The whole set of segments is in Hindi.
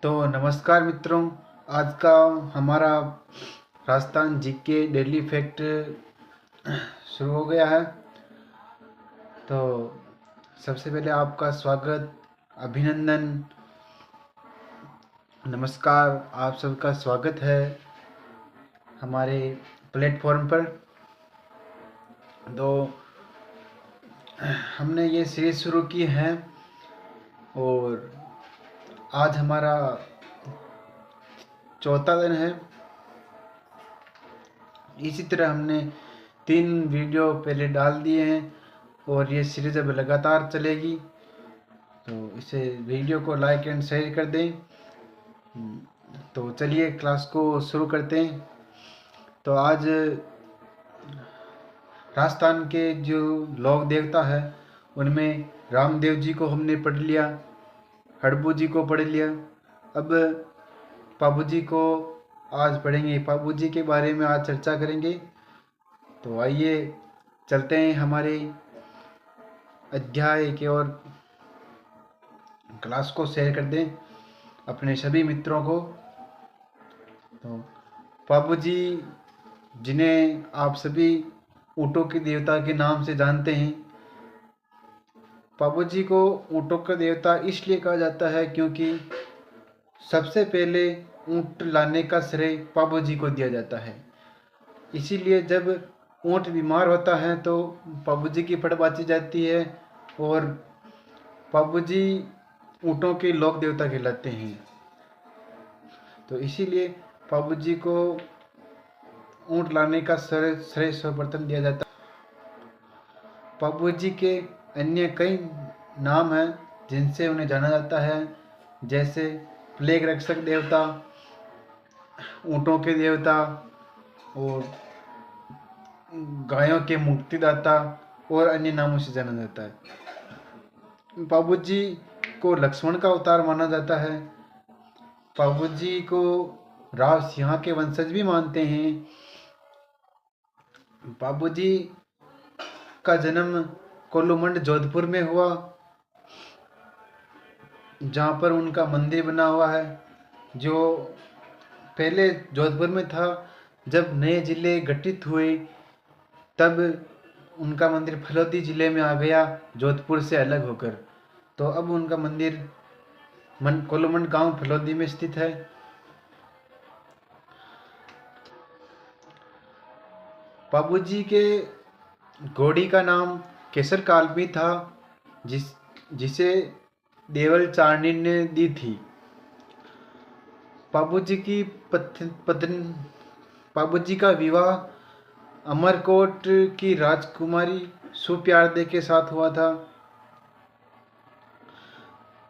तो नमस्कार मित्रों, आज का हमारा राजस्थान जीके डेली फैक्ट शुरू हो गया है। तो सबसे पहले आपका स्वागत, अभिनंदन, नमस्कार, आप सबका स्वागत है हमारे प्लेटफॉर्म पर। तो हमने ये सीरीज शुरू की है और आज हमारा चौथा दिन है। इसी तरह हमने 3 वीडियो पहले डाल दिए हैं और ये सीरीज अब लगातार चलेगी। तो इसे वीडियो को लाइक एंड शेयर कर दें। तो चलिए क्लास को शुरू करते हैं। तो आज राजस्थान के जो लोक देवता है उनमें रामदेव जी को हमने पढ़ लिया, हड़बू जी को पढ़ लिया। अब पाबू जी को आज पढ़ेंगे। पाबू जी के बारे में आज चर्चा करेंगे। तो आइए चलते हैं हमारे अध्याय की ओर। क्लास को शेयर कर दें अपने सभी मित्रों को। तो पाबू जी, जिन्हें आप सभी ऊँटों के देवता के नाम से जानते हैं, पाबू जी को ऊँटों का देवता इसलिए कहा जाता है क्योंकि सबसे पहले ऊँट लाने का श्रेय पाबू जी को दिया जाता है। इसीलिए जब ऊँट बीमार होता है तो पाबू जी की फड़ बाची जाती है और पाबू जी ऊँटों के लोक देवता कहलाते हैं। तो इसीलिए पाबू जी को ऊँट लाने का श्रेय सर्वप्रथम दिया जाता है। पाबू जी के अन्य कई नाम हैं जिनसे उन्हें जाना जाता है, जैसे प्लेग रक्षक देवता, ऊँटों के देवता और गायों के मुक्तिदाता और अन्य नामों से जाना जाता है। पाबू जी को लक्ष्मण का अवतार माना जाता है। पाबू जी को राव सिंह के वंशज भी मानते हैं। पाबू जी का जन्म कोलुमंड जोधपुर में हुआ, जहाँ पर उनका मंदिर बना हुआ है, जो पहले जोधपुर में था। जब नए जिले गठित हुए तब उनका मंदिर फलोदी जिले में आ गया, जोधपुर से अलग होकर। तो अब उनका मंदिर कोलुमंड गांव फलोदी में स्थित है। पाबू जी के घोड़ी का नाम केसर कालमी था, जिसे देवल चारनी ने दी थी। पाबू जी की पत्नी पाबू जी का विवाह अमरकोट की राजकुमारी सुप्यारदे के साथ हुआ था।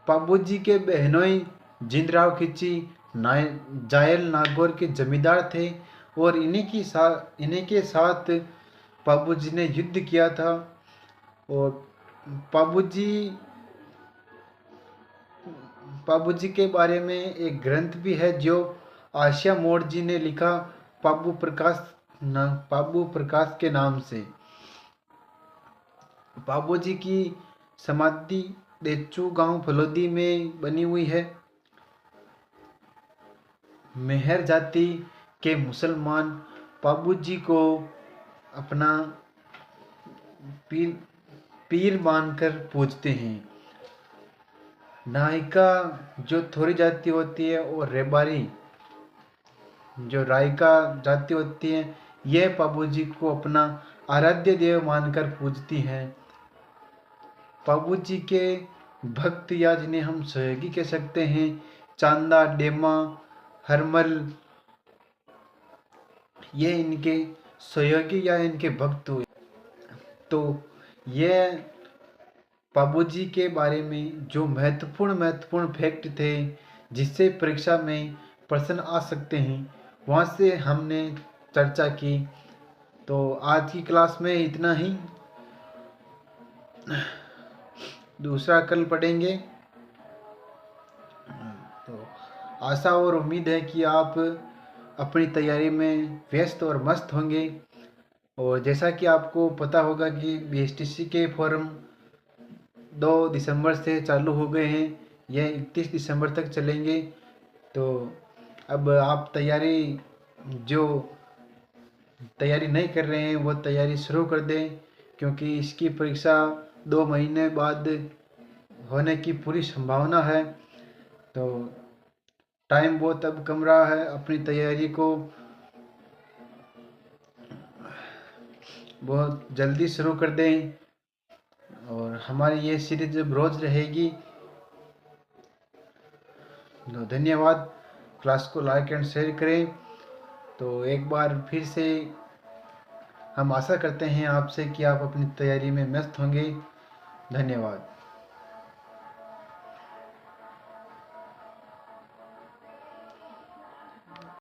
पाबू जी के बहनोई जिंदराव खिची जायल नागौर के जमींदार थे और इन्हीं के साथ पाबू जी ने युद्ध किया था। और पाबू जी के बारे में एक ग्रंथ भी है जो आशिया मोड़ जी ने लिखा, पाबू प्रकाश के नाम से। पाबू जी की समाधि देचू गांव फलोदी में बनी हुई है। मेहर जाति के मुसलमान पाबू जी को अपना पीर मानकर पूजते हैं। नायका जो थोड़ी जाति होती है और रेबारी जो रायका जाति होती है, यह पाबू जी को अपना आराध्य देव मानकर पूजती हैं। पाबू जी के भक्त या जिन्हें हम सहयोगी कह सकते हैं, चांदा, डेमा, हरमल, ये इनके सहयोगी या इनके भक्त हुए। तो ये पाबू जी के बारे में जो महत्वपूर्ण फैक्ट थे जिससे परीक्षा में प्रश्न आ सकते हैं, वहाँ से हमने चर्चा की। तो आज की क्लास में इतना ही। दूसरा कल पढ़ेंगे। तो आशा और उम्मीद है कि आप अपनी तैयारी में व्यस्त और मस्त होंगे। और जैसा कि आपको पता होगा कि बीएसटीसी के फॉर्म 2 दिसंबर से चालू हो गए हैं, यह 31 दिसंबर तक चलेंगे। तो अब आप जो तैयारी नहीं कर रहे हैं वो तैयारी शुरू कर दें, क्योंकि इसकी परीक्षा 2 महीने बाद होने की पूरी संभावना है। तो टाइम बहुत अब कम रहा है, अपनी तैयारी को बहुत जल्दी शुरू कर दें। और हमारी ये सीरीज जब रोज़ रहेगी। तो धन्यवाद। क्लास को लाइक एंड शेयर करें। तो एक बार फिर से हम आशा करते हैं आपसे कि आप अपनी तैयारी में व्यस्त होंगे। धन्यवाद।